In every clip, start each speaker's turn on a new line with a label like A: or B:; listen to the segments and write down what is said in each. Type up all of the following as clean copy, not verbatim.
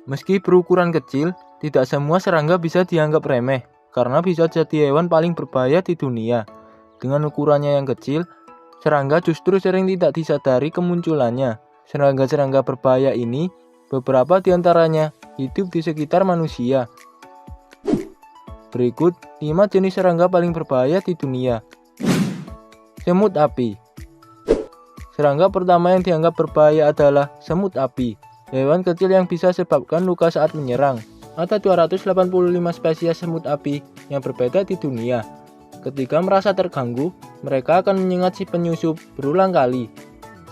A: Meski berukuran kecil, tidak semua serangga bisa dianggap remeh, karena bisa jadi hewan paling berbahaya di dunia. Dengan ukurannya yang kecil, serangga justru sering tidak disadari kemunculannya. Serangga-serangga berbahaya ini, beberapa di antaranya hidup di sekitar manusia. Berikut 5 jenis serangga paling berbahaya di dunia. Semut api. Serangga pertama yang dianggap berbahaya adalah semut api. Hewan kecil yang bisa sebabkan luka saat menyerang. Ada 285 spesies semut api yang berbeda di dunia. Ketika merasa terganggu, mereka akan menyengat si penyusup berulang kali.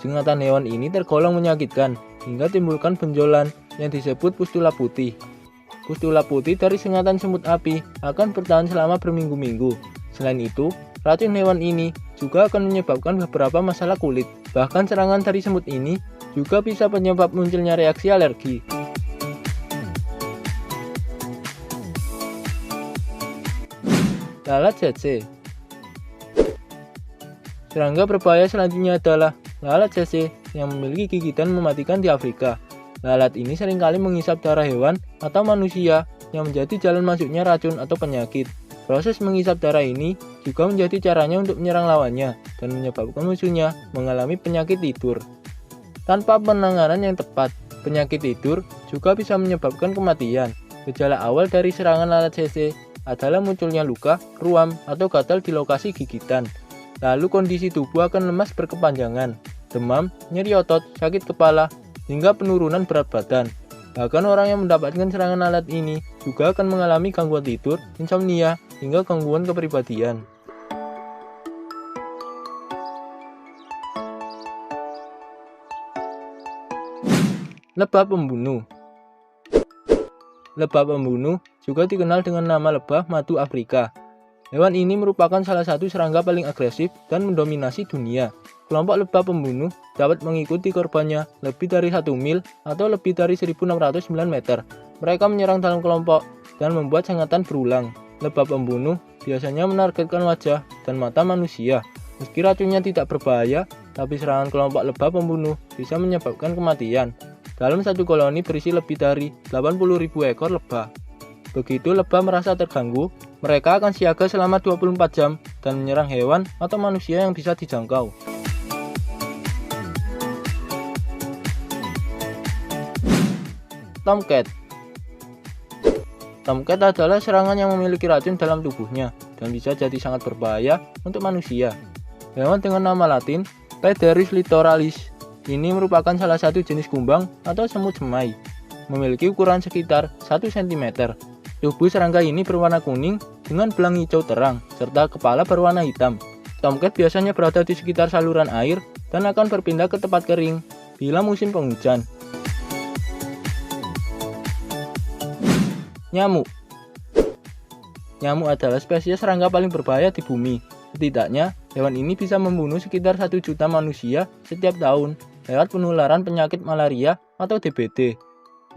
A: Sengatan hewan ini tergolong menyakitkan hingga timbulkan benjolan yang disebut pustula putih. Pustula putih dari sengatan semut api akan bertahan selama berminggu-minggu. Selain itu, racun hewan ini juga akan menyebabkan beberapa masalah kulit. Bahkan serangan dari semut ini juga bisa penyebab munculnya reaksi alergi. Lalat tsetse. Serangga berbahaya selanjutnya adalah lalat tsetse yang memiliki gigitan mematikan di Afrika. Lalat ini seringkali menghisap darah hewan atau manusia yang menjadi jalan masuknya racun atau penyakit. Proses menghisap darah ini juga menjadi caranya untuk menyerang lawannya dan menyebabkan musuhnya mengalami penyakit tidur. Tanpa penanganan yang tepat, penyakit tidur juga bisa menyebabkan kematian. Gejala awal dari serangan lalat tsetse adalah munculnya luka, ruam, atau gatal di lokasi gigitan. Lalu kondisi tubuh akan lemas berkepanjangan, demam, nyeri otot, sakit kepala, hingga penurunan berat badan. Bahkan orang yang mendapatkan serangan lalat ini juga akan mengalami gangguan tidur, insomnia, hingga gangguan kepribadian. Lebah pembunuh. Lebah pembunuh juga dikenal dengan nama lebah madu Afrika. Hewan ini merupakan salah satu serangga paling agresif dan mendominasi dunia. Kelompok lebah pembunuh dapat mengikuti korbannya lebih dari 1 mil atau lebih dari 1609 meter. Mereka menyerang dalam kelompok dan membuat sengatan berulang. Lebah pembunuh biasanya menargetkan wajah dan mata manusia. Meski racunnya tidak berbahaya, tapi serangan kelompok lebah pembunuh bisa menyebabkan kematian. Dalam satu koloni berisi lebih dari 80.000 ekor lebah. Begitu lebah merasa terganggu, mereka akan siaga selama 24 jam dan menyerang hewan atau manusia yang bisa dijangkau. Tomcat. Tomcat adalah serangan yang memiliki racun dalam tubuhnya dan bisa jadi sangat berbahaya untuk manusia. Hewan dengan nama latin Pederis litoralis ini merupakan salah satu jenis kumbang atau semut semai. Memiliki ukuran sekitar 1 cm. Tubuh serangga ini berwarna kuning dengan belang hijau terang, serta kepala berwarna hitam. Tomcat biasanya berada di sekitar saluran air dan akan berpindah ke tempat kering bila musim penghujan. Nyamuk. Nyamuk adalah spesies serangga paling berbahaya di bumi. Setidaknya, hewan ini bisa membunuh sekitar 1 juta manusia setiap tahun lewat penularan penyakit malaria atau DBD.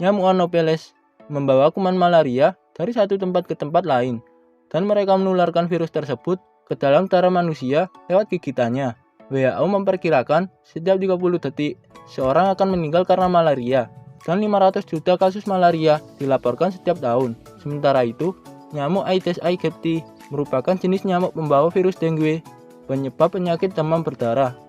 A: Nyamuk Anopheles membawa kuman malaria dari satu tempat ke tempat lain, dan mereka menularkan virus tersebut ke dalam darah manusia lewat gigitannya. WHO memperkirakan setiap 30 detik, seorang akan meninggal karena malaria, dan 500 juta kasus malaria dilaporkan setiap tahun. Sementara itu, nyamuk Aedes aegypti merupakan jenis nyamuk pembawa virus dengue, penyebab penyakit demam berdarah.